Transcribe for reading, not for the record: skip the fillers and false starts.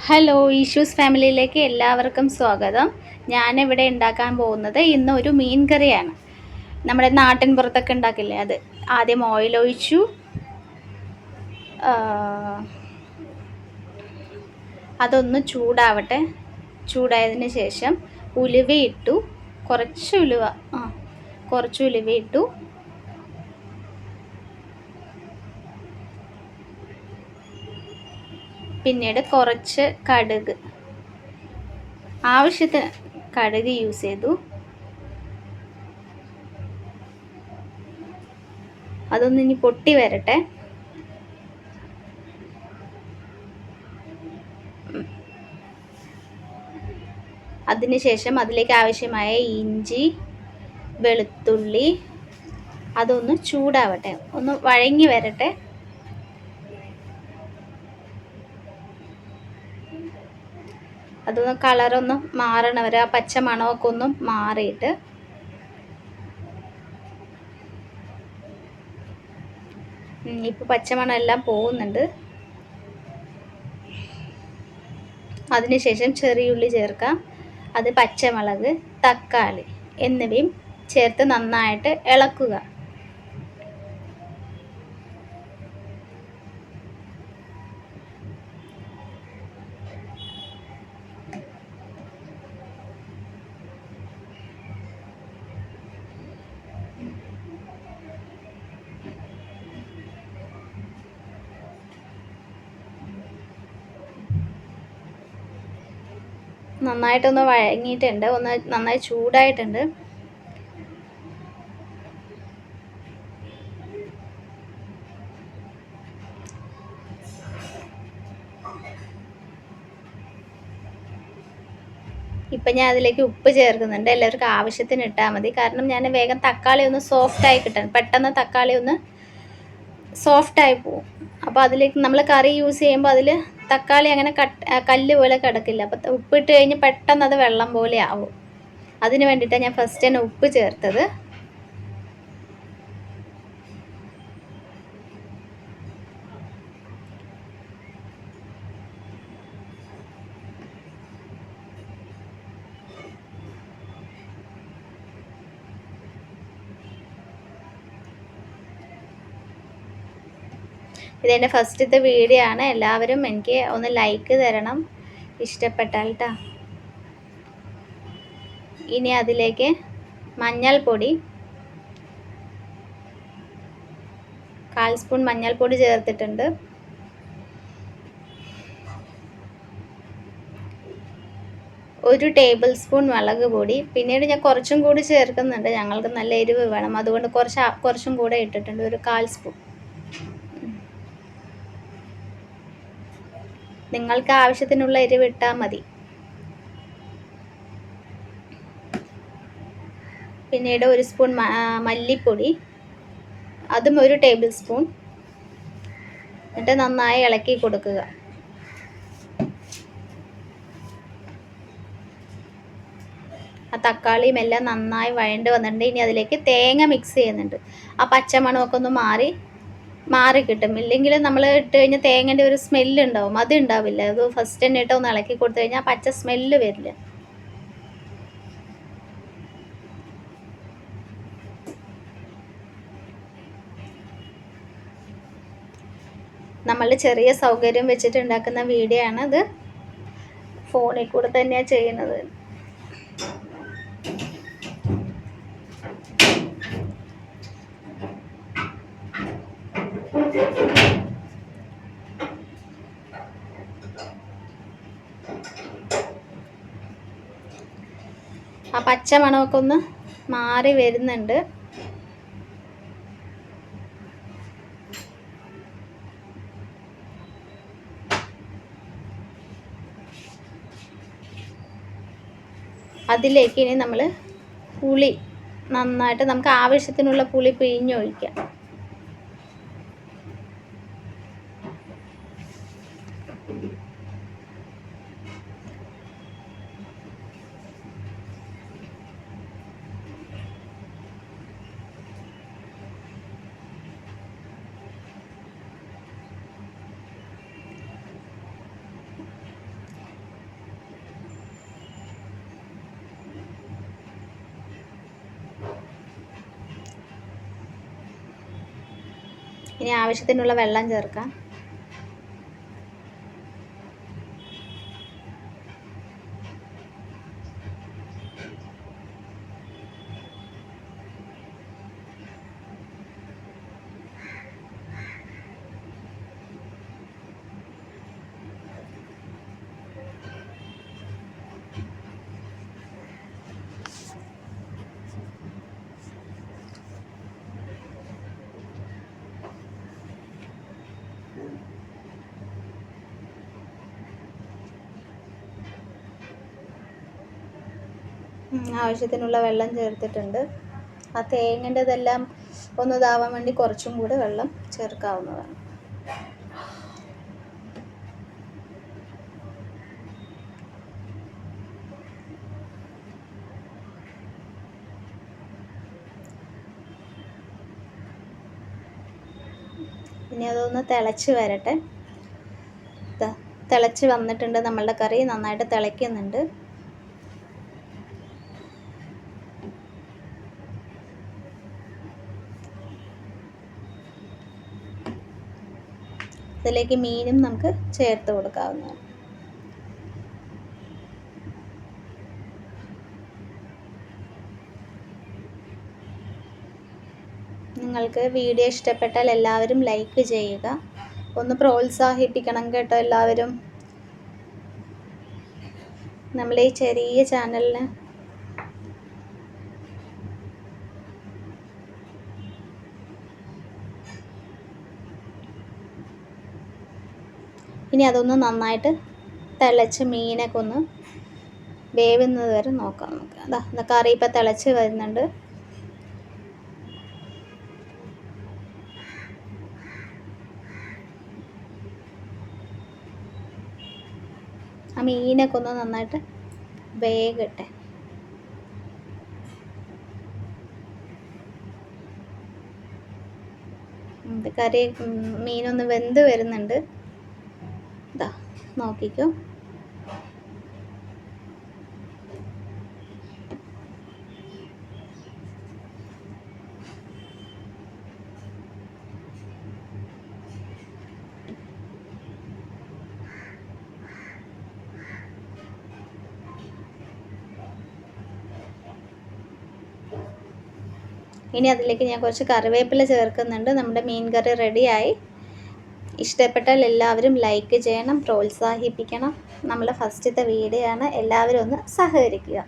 Hello ഈഷൂസ് ഫാമിലിയിലേക്ക് എല്ലാവർക്കും സ്വാഗതം. ഞാനിവിടെ ഉണ്ടാക്കാൻ പോകുന്നത് ഇന്ന് ഒരു മീൻ കറിയാണ്. നമ്മുടെ നാട്ടിൻ പുറത്തൊക്കെ ഉണ്ടാക്കില്ലേ അത്. ആദ്യം ഓയിൽ ഒഴിച്ചു, അതൊന്ന് ചൂടാവട്ടെ. ചൂടായതിന് ശേഷം ഉലുവ ഇട്ടു, കുറച്ച് ഉലുവ ഇട്ടു. പിന്നീട് കുറച്ച് കടുക്, ആവശ്യത്തിന് കടുക് യൂസ് ചെയ്തു. അതൊന്ന് ഇനി പൊട്ടി വരട്ടെ. അതിനുശേഷം അതിലേക്ക് ആവശ്യമായ ഇഞ്ചി, വെളുത്തുള്ളി അതൊന്ന് ചൂടാവട്ടെ, ഒന്ന് വഴങ്ങി വരട്ടെ. അതൊന്ന് കളറൊന്ന് മാറണ വരെ, ആ പച്ച മണമൊക്കെ ഒന്ന് മാറിയിട്ട് ഇപ്പോൾ പച്ചമണം എല്ലാം പോകുന്നുണ്ട്. അതിനുശേഷം ചെറിയുള്ളി ചേർക്കാം. അത് പച്ചമുളക്, തക്കാളി എന്നിവയും ചേർത്ത് നന്നായിട്ട് ഇളക്കുക. നന്നായിട്ടൊന്ന് വഴങ്ങിയിട്ടുണ്ട്, ഒന്ന് നന്നായി ചൂടായിട്ടുണ്ട്. ഇപ്പം ഞാൻ അതിലേക്ക് ഉപ്പ് ചേർക്കുന്നുണ്ട്. എല്ലാവർക്കും ആവശ്യത്തിന് ഇട്ടാൽ മതി. കാരണം ഞാൻ വേഗം തക്കാളി ഒന്ന് സോഫ്റ്റായി കിട്ടാൻ, പെട്ടെന്ന് തക്കാളി ഒന്ന് സോഫ്റ്റായി പോവും. അപ്പോൾ അതിലേക്ക് നമ്മൾ കറി യൂസ് ചെയ്യുമ്പോൾ അതിൽ തക്കാളി അങ്ങനെ കല്ല് പോലെ കിടക്കില്ല. അപ്പോൾ ഉപ്പിട്ട് കഴിഞ്ഞ് പെട്ടെന്ന് അത് വെള്ളം പോലെ ആവും. അതിന് വേണ്ടിയിട്ടാണ് ഞാൻ ഫസ്റ്റ് തന്നെ ഉപ്പ് ചേർത്തത്. ഇതെൻ്റെ ഫസ്റ്റത്തെ വീഡിയോ ആണ്. എല്ലാവരും എനിക്ക് ഒന്ന് ലൈക്ക് തരണം ഇഷ്ടപ്പെട്ടാൽ ട്ടാ. ഇനി അതിലേക്ക് മഞ്ഞൾപ്പൊടി, 1/4 സ്പൂൺ മഞ്ഞൾപ്പൊടി ചേർത്തിട്ടുണ്ട്. ഒരു ടേബിൾ സ്പൂൺ മുളക് പൊടി. പിന്നീട് ഞാൻ കുറച്ചും കൂടി ചേർക്കുന്നുണ്ട്, ഞങ്ങൾക്ക് നല്ല എരിവ് വേണം. അതുകൊണ്ട് കുറച്ചും കൂടെ ഇട്ടിട്ടുണ്ട്, ഒരു 1/4 സ്പൂൺ. നിങ്ങൾക്ക് ആവശ്യത്തിനുള്ള എരിവ് ഇട്ടാൽ മതി. പിന്നീട് 1 സ്പൂൺ മല്ലിപ്പൊടി, അതും ഒരു ടേബിൾ സ്പൂൺ. എന്നിട്ട് നന്നായി ഇളക്കി കൊടുക്കുക. ആ തക്കാളിയും എല്ലാം നന്നായി വഴണ്ട് വന്നിട്ടുണ്ട്. ഇനി അതിലേക്ക് തേങ്ങ മിക്സ് ചെയ്യുന്നുണ്ട്. ആ പച്ചമണമൊക്കെ ഒന്ന് മാറി കിട്ടും. ഇല്ലെങ്കിൽ നമ്മൾ ഇട്ട് കഴിഞ്ഞാൽ തേങ്ങൻ്റെ ഒരു സ്മെല്ല് ഉണ്ടാവും, അത് ഉണ്ടാവില്ല. അത് ഫസ്റ്റ് തന്നെ ഇട്ട് ഒന്ന് ഇളക്കി കൊടുത്തു കഴിഞ്ഞാൽ പച്ച സ്മെല്ല് വരില്ല. നമ്മളുടെ ചെറിയ സൗകര്യം വെച്ചിട്ട് ഉണ്ടാക്കുന്ന വീഡിയോ ആണ് അത്. ഫോണിൽ കൂടെ തന്നെയാണ് ചെയ്യുന്നത്. ആ പച്ച മണമൊക്കെ ഒന്ന് മാറി വരുന്നുണ്ട്. അതിലേക്ക് ഇനി നമ്മൾ പുളി നന്നായിട്ട്, നമുക്ക് ആവശ്യത്തിനുള്ള പുളി പിഴിഞ്ഞൊഴിക്കാം. ഇനി ആവശ്യത്തിനുള്ള വെള്ളം ചേർക്കാം. ആവശ്യത്തിനുള്ള വെള്ളം ചേർത്തിട്ടുണ്ട്. ആ തേങ്ങൻ്റെതെല്ലാം ഒന്ന് ഇതാവാൻ വേണ്ടി കുറച്ചും കൂടെ വെള്ളം ചേർക്കാവുന്നതാണ്. ഇനി അതൊന്ന് തിളച്ച് വരട്ടെ. തിളച്ച് വന്നിട്ടുണ്ട്. നമ്മളുടെ കറി നന്നായിട്ട് തിളയ്ക്കുന്നുണ്ട്. ഇതിലേക്ക് മീനും നമുക്ക് ചേർത്ത് കൊടുക്കാവുന്നതാണ്. നിങ്ങൾക്ക് വീഡിയോ ഇഷ്ടപ്പെട്ടാൽ എല്ലാവരും ലൈക്ക് ചെയ്യുക. ഒന്ന് പ്രോത്സാഹിപ്പിക്കണം കേട്ടോ എല്ലാവരും. നമ്മളെ ഈ ചെറിയ ചാനലിന് ഇനി അതൊന്ന് നന്നായിട്ട് തിളച്ച് മീനൊക്കെ ഒന്ന് വേവുന്നത് വരെ നോക്കാം നമുക്ക്. അതാ കറി ഇപ്പം തിളച്ച് വരുന്നുണ്ട്. ആ മീനൊക്കെ ഒന്ന് നന്നായിട്ട് വേകട്ടെ. കറി മീനൊന്ന് വെന്ത് വരുന്നുണ്ട്. ഇതാ നോക്കിക്കോ. ഇനി അതിലേക്ക് ഞാൻ കുറച്ച് കറിവേപ്പില ചേർക്കുന്നുണ്ട്. നമ്മുടെ മീൻ കറി റെഡിയായി. ഇഷ്ടപ്പെട്ടാൽ എല്ലാവരും ലൈക്ക് ചെയ്യണം, പ്രോത്സാഹിപ്പിക്കണം. നമ്മളെ ഫസ്റ്റത്തെ വീഡിയോ ആണ്. എല്ലാവരും ഒന്ന് സഹകരിക്കുക.